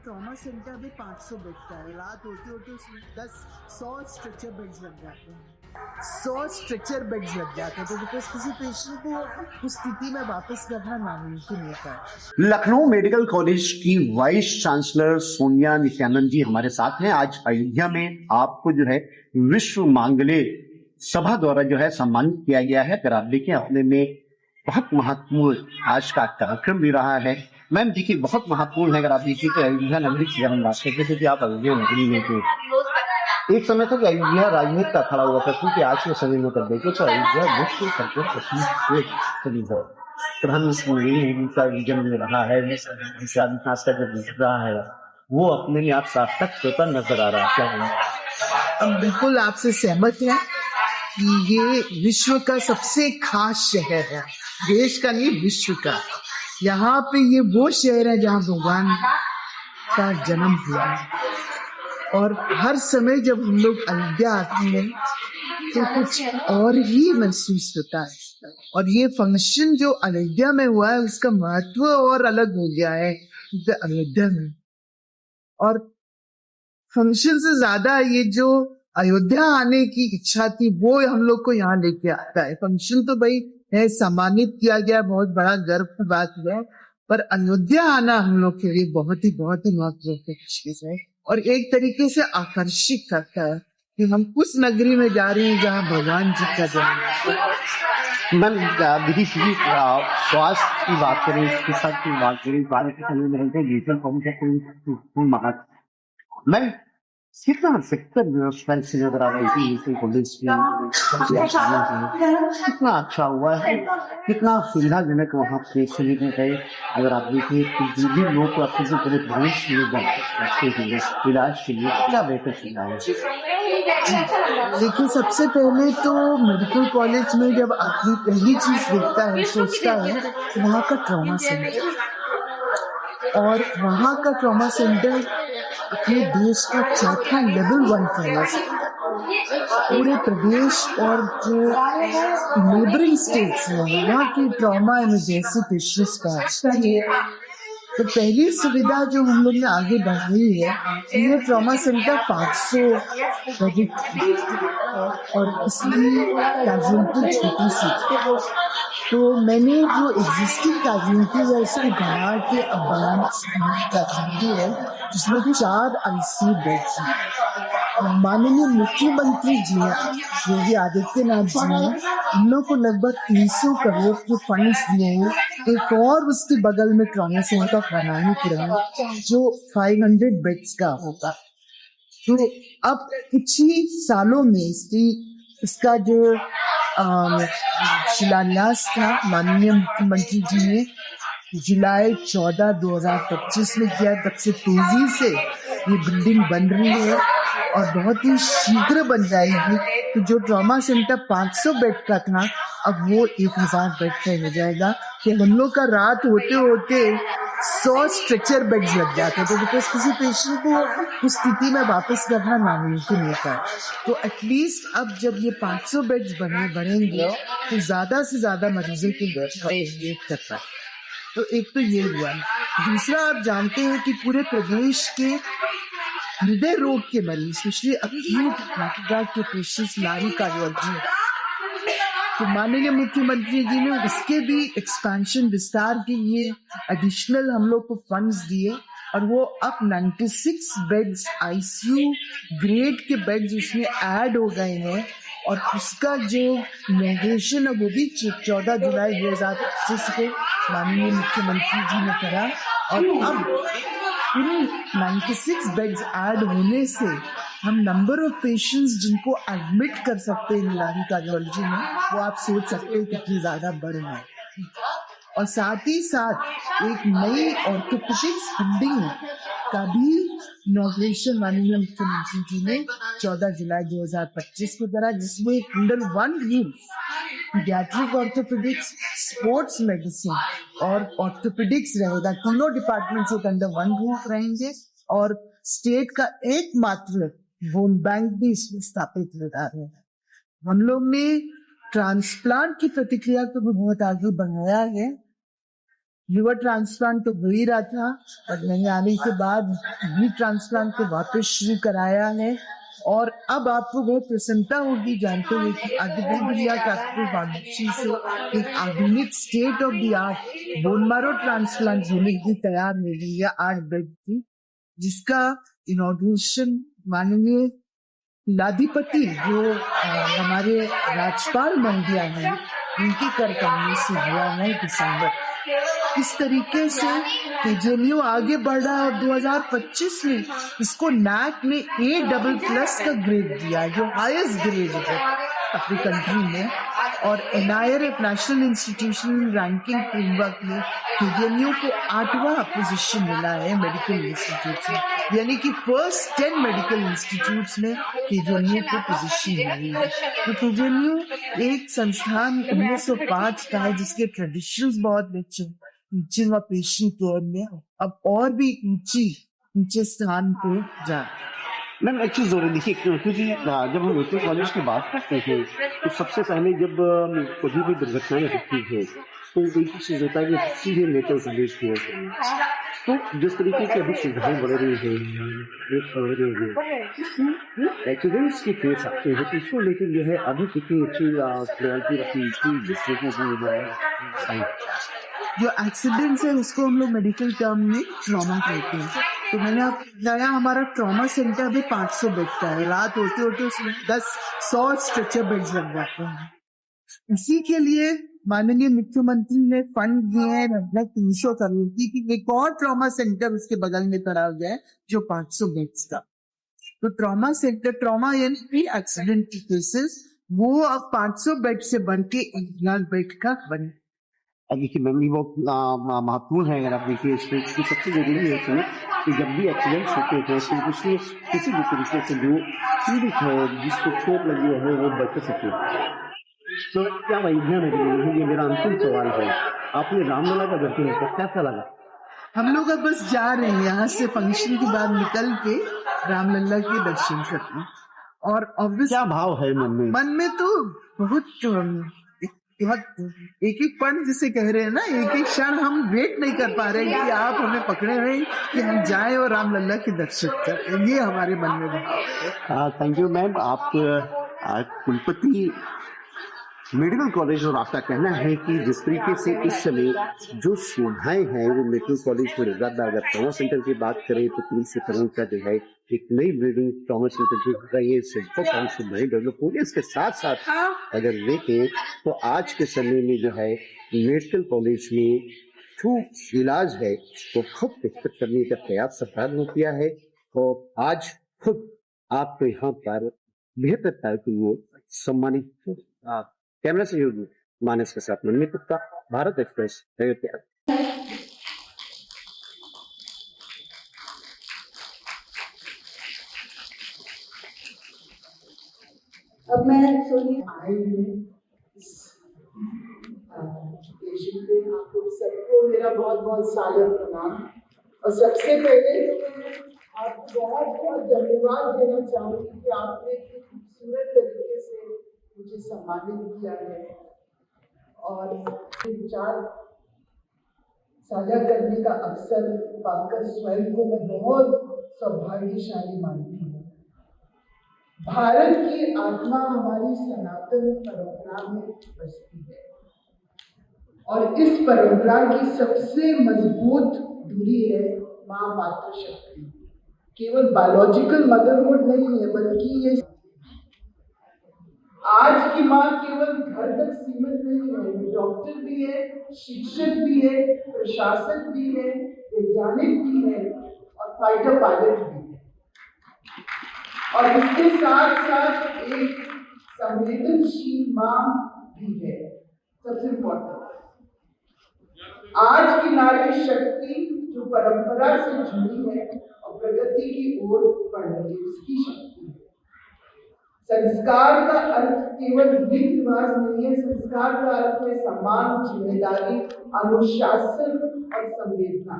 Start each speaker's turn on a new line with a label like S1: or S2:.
S1: Trauma centre भी 500 bed का है। रात होते होते उसमें 100 स्ट्रेचर बेड्स लग जाते हैं। 100 स्ट्रेचर बेड्स लग जाते हैं, तो बिकॉज किसी पेशेंट को उस स्थिति में वापस करना नामुमकिन होता है।
S2: लखनऊ मेडिकल कॉलेज की वाइस चांसलर सोनिया नित्यानंद जी हमारे साथ हैं। आज अयोध्या में आपको जो है विश्व मांगल्य सभा द्वारा जो है सम्मानित किया गया है। अगर आप देखें अपने में बहुत महत्वपूर्ण आज का कार्यक्रम भी रहा है। मैम देखिए बहुत महत्वपूर्ण है। अगर आप देखिए तो अयोध्या नगरी की हम बात करते थे कि आप अयोध्या नगरी में थे, एक समय तक अयोध्या राजनीति का खड़ा हुआ था, क्योंकि आज के समय में कर देखे तो अयोध्या विश्व सबसे प्रसिद्ध है। प्रधानमंत्री का विजन जो रहा है, विश्वास का जो दिख रहा है, वो अपने में आप सार्थक होता नजर आ रहा है। क्या
S1: हम बिल्कुल आपसे सहमत हैं कि ये विश्व का सबसे खास शहर है, देश का नहीं विश्व का। यहाँ पे ये वो शहर है जहाँ भगवान का जन्म हुआ है, और हर समय जब हम लोग अयोध्या आते हैं तो कुछ और ही महसूस होता है। और ये फंक्शन जो अयोध्या में हुआ है उसका महत्व और अलग हो गया है अयोध्या में। और फंक्शन से ज्यादा ये जो अयोध्या आने की इच्छा थी वो हम लोग को यहाँ लेके आता है। फंक्शन तो भाई है, सम्मानित किया गया, बहुत बड़ा गर्व की बात है, पर अयोध्या आना हम लोग के लिए बहुत ही महत्वपूर्ण चीज है और एक तरीके से आकर्षित करता है कि हम उस नगरी में जा रहे हैं जहाँ भगवान जी का जन्म।
S2: मैम देखिए स्वास्थ्य की बात करें, चिकित्सा की बात करें, मैं कितना व्यवस्था से नजर आ रही थी पुलिस की, कितना अच्छा हुआ है, कितना सुविधाजनक वहाँ पे सुविधा है। अगर आप देखिए कि जो भी लोग आपके जो पूरे भविष्य में इलाज के लिए क्या बेहतर सुविधा है।
S1: देखिए सबसे पहले तो मेडिकल कॉलेज में जब आदमी पहली चीज देखता है, सोचता है वहाँ का ट्रॉमा सेंटर, और वहाँ का ट्रॉमा सेंटर अपने देश का चौथा लेवल 1 ट्रॉमा सेंटर पूरे प्रदेश और जो नेबरिंग स्टेट्स हैं वहाँ की ट्रॉमा इमरजेंसी पेशेंट्स का। तो पहली सुविधा जो हम लोग ने आगे बढ़ाई है ये ट्रॉमा सेंटर 500 और इसकी कैजुअलिटी छोटी सी थी, तो मैंने जो एग्जिस्टिंग कैजुअलिटी है उसको बढ़ा के अब कैजुअलिटी है जिसमें 4 आईसीयू बेड्स हैं। माननीय मुख्यमंत्री जी योगी आदित्यनाथ जी ने इन लोग को लगभग 300 करोड़ के फंड्स दिए हैं एक और उसके बगल में ट्रॉमा सेंटर बनाने के लिए जो 500 बेड्स का होगा। तो अब कुछ ही सालों में इसका जो शिलान्यास था माननीय मुख्यमंत्री जी ने जुलाई 14, 2025 में किया, तब से तेजी से ये बिल्डिंग बन रही है और बहुत ही शीघ्र बन जाएगी। तो जो ट्रॉमा सेंटर 500 बेड का था अब वो 1000 बेड का हो जाएगा। कि हम लोग का रात होते होते 100 स्ट्रेचर बेड्स लग जाते हैं, तो बिकॉज किसी पेशेंट को उस स्थिति में वापस करना नामुमकिन होता है। तो एटलीस्ट अब जब ये 500 बेड्स बढ़ेंगे तो ज्यादा से ज्यादा मरीजों की वेट करता है। तो एक तो ये हुआ। दूसरा आप जानते हैं कि पूरे प्रदेश के हृदय रोग के मरीज स्पेशली अक्यूट हार्ट अटैक के पेशेंट्स लारी कार्डियोलॉजी, तो माननीय मुख्यमंत्री जी ने उसके भी एक्सपेंशन विस्तार के लिए एडिशनल हम लोग को फंड्स दिए और वो अब 96 बेड्स आईसीयू ग्रेड के बेड्स उसमें ऐड हो गए हैं और उसका जो इनॉग्रेशन है वो भी 14 जुलाई 2025 को माननीय मुख्यमंत्री जी ने करा। और अब इन 96 बेड्स ऐड होने से हम नंबर ऑफ पेशेंट्स जिनको एडमिट कर सकते हैं लारी कार्डियोलॉजी में वो आप सोच सकते हैं कितनी ज्यादा बढ़ रहा है। और साथ ही साथ एक नई ऑर्थोपेडिक्स बिल्डिंग का भी इनॉग्रेशन माननीय मुख्यमंत्री जी ने 14 जुलाई 2025 को करा, जिसमें under 1 roof paediatric orthopaedics, sports medicine और ऑर्थोपेडिक्स रहेगा। तीनों डिपार्टमेंट्स एक अंडर 1 रूफ रहेंगे और स्टेट का एकमात्र बोन बैंक भी इसमें स्थापित हो रहा है। हम लोग ने ट्रांसप्लांट की प्रतिक्रिया को भी बहुत आगे बढ़ाया है। लिवर ट्रांसप्लांट तो हो ही रहा था, और मैंने आने के बाद नी ट्रांसप्लांट को वापस शुरू कराया है। और अब आपको बहुत प्रसन्नता होगी जानते हुए कि आदित्य बिरला कैपिटल फाउंडेशन से एक आधुनिक state of the art bone marrow transplant unit भी तैयार हो गई है 8 बेड की, जिसका इनॉग्रेशन माननीय लाधिपति जो हमारे राज्यपाल महोदया हैं उनकी करकमनी से हुआ है दिसंबर। इस तरीके से केजेएमयू आगे बढ़ रहा है और 2025 में इसको नैक ने A++ का ग्रेड दिया है, जो हाईएस्ट ग्रेड है अपनी कंट्री में। और NIRF national institution ranking framework में केजेएमयू को 8वां पोजीशन मिला है मेडिकल इंस्टीट्यूट में, यानी कि फर्स्ट 10 मेडिकल इंस्टीट्यूट्स में केजेएमयू को पोजीशन मिली है। तो केजेएमयू एक संस्थान 1905 का है जिसके ट्रेडिशंस बहुत अच्छे टीचिंग और पेशेंट केयर में अब और भी ऊंचे स्थान पे जा।
S2: मैम एक चीज जरूरी देखिए, क्योंकि जब हम मेडिकल कॉलेज की बात करते हैं तो सबसे पहले जब कभी भी दुर्घटनाएं होती है तो एक ही चीज होता है कि सीधे मेडिकल कॉलेज की ओर से। तो जिस तरीके की अभी सुविधाएं बढ़ रही है एक्सीडेंट्स की केस आते हैं, तो इसको लेकर जो है अभी कितनी अच्छी क्वालिटी रखी थी जिससे को
S1: जो एक्सीडेंट्स है उसको हम लोग मेडिकल टर्म में ट्रॉमा कहते हैं। तो मैंने अब नया हमारा ट्रॉमा सेंटर भी 500 बेड का है। रात होते होते उसमें 100 स्ट्रेचर बेड्स लग जाते हैं। इसी के लिए माननीय मुख्यमंत्री ने फंड दिए हैं लगभग 300 करोड़ की एक और ट्रॉमा सेंटर उसके बगल में कराया गया है जो 500 बेड्स का। तो ट्रॉमा सेंटर, ट्रॉमा यानी एक्सीडेंट की केसेस, वो अब 500 बेड से बढ़ के 1,00,000 बेड का बने।
S2: अब देखिए मैम ये बहुत महत्वपूर्ण है। अगर आप देखिए इसकी सबसे जरूरी है इसमें कि जब भी एक्सीडेंट्स होते हैं तो उसमें किसी भी तरीके से जो पीड़ित है जिसको चोट लगी है वो बच सके। तो क्या वैज्ञान है, ये मेरा अंतिम सवाल है, आपने रामलला का दर्शन किया, कैसा लगा?
S1: हम लोग अब बस जा रहे हैं यहाँ से फंक्शन के बाद निकल के रामलला के दर्शन करने। और
S2: क्या भाव है
S1: मन में तो बहुत एक एक पल जिसे कह रहे हैं ना, एक एक क्षण हम वेट नहीं कर पा रहे कि आप हमें पकड़े हुए कि हम जाएं और रामलला के दर्शन करें। ये हमारे मन में भाव है।
S2: Thank you ma'am. आप कुलपति मेडिकल कॉलेज, और आपका कहना है कि जिस तरीके से इस समय जो सुविधाएं हैं वो मेडिकल कॉलेज में ज्यादा, अगर ट्रॉमा सेंटर की बात करें तो 300 करोड़ का जो है एक नई बिल्डिंग ट्रॉमा सेंटर की रही है, सुविधाएं डेवलप हो गई। इसके साथ साथ अगर देखें तो आज के समय में जो है मेडिकल कॉलेज में जो इलाज है वो खुद बेहतर करने का प्रयास सरकार ने किया है, और आज खुद आपको यहाँ पर बेहतर कार्य के लिए सम्मानित। कैमरा से मानस के साथ मनमीत गुप्ता, भारत एक्सप्रेस, अयोध्या।
S1: अब मैं एक्चुअली आई हूँ आपको सबको मेरा बहुत बहुत सादर प्रणाम। और सबसे पहले तो मैं आपको बहुत बहुत धन्यवाद देना चाहूँगी कि आपने इतनी खूबसूरत तरीके से मुझे सम्मानित किया है और विचार साझा करने का अवसर पाकर स्वयं को मैं बहुत सौभाग्यशाली मानती हूँ। भारत की आत्मा हमारी सनातन परंपरा में बसती है और इस परंपरा की सबसे मजबूत धुरी है माँ मातृशक्ति। केवल बायोलॉजिकल मदरहुड नहीं है, बल्कि ये आज की माँ केवल घर तक सीमित नहीं है, डॉक्टर भी है, शिक्षक भी है, प्रशासक भी है, वैज्ञानिक भी है और फाइटर पायलट भी है। और इसके साथ साथ एक संवेदनशील माँ भी है। सबसे इम्पोर्टेंट, आज की नारी शक्ति जो परंपरा से जुड़ी है और प्रगति की ओर बढ़ रही है, उसकी शक्ति है। संस्कार का अर्थ केवल रीति रिवाज नहीं है, संस्कार का अर्थ है सम्मान, जिम्मेदारी, अनुशासन और संवेदना।